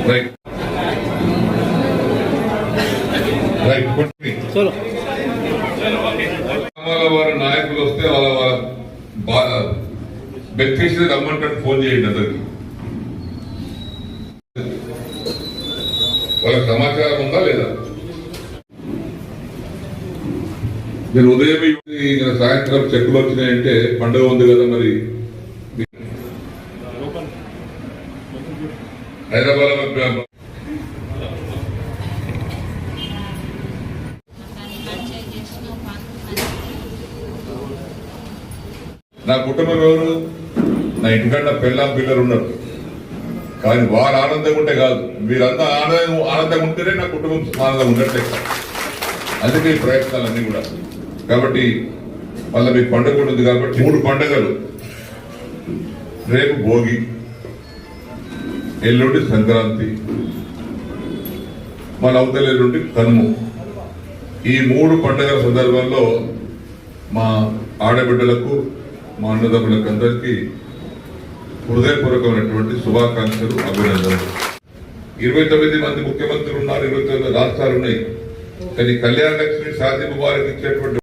Right right వారి నాయకులు వస్తే వాళ్ళ బెనిఫిషియరీ రమ్మంటే ఫోన్ చేయండి అందరికి. వాళ్ళకి సమాచారం ఉందా లేదా? నేను ఉదయం సాయంత్రం చెక్కులు వచ్చినాయంటే పండుగ ఉంది కదా, మరి హైదరాబాద్ నా కుటుంబం ఎవరు? నా ఇంటికంటే పెళ్ళాం పిల్లలు ఉన్నారు. కానీ వారు ఆనందంగా ఉంటే కాదు, మీరంతా ఆనందంగా ఉంటేనే నా కుటుంబం ఆనందంగా ఉన్నట్లే. అందుకే ఈ ప్రయత్నాలన్నీ కూడా. కాబట్టి మళ్ళీ మీకు పండుగ కూడా ఉంది కాబట్టి 3 పండుగలు, రేపు భోగి, ఎల్లుండి సంక్రాంతి, మన అవతల ఎల్లుండి కనుమ. ఈ 3 పండుగల సందర్భంలో మా ఆడబిడ్డలకు, మా అన్నదమ్ములకు అందరికీ హృదయపూర్వకమైనటువంటి శుభాకాంక్షలు, అభినందనలు. 29 మంది ముఖ్యమంత్రులు ఉన్నారు, 29 రాష్ట్రాలు ఉన్నాయి. కానీ కళ్యాణ లక్ష్మి సాధింపు వారికి ఇచ్చేటువంటి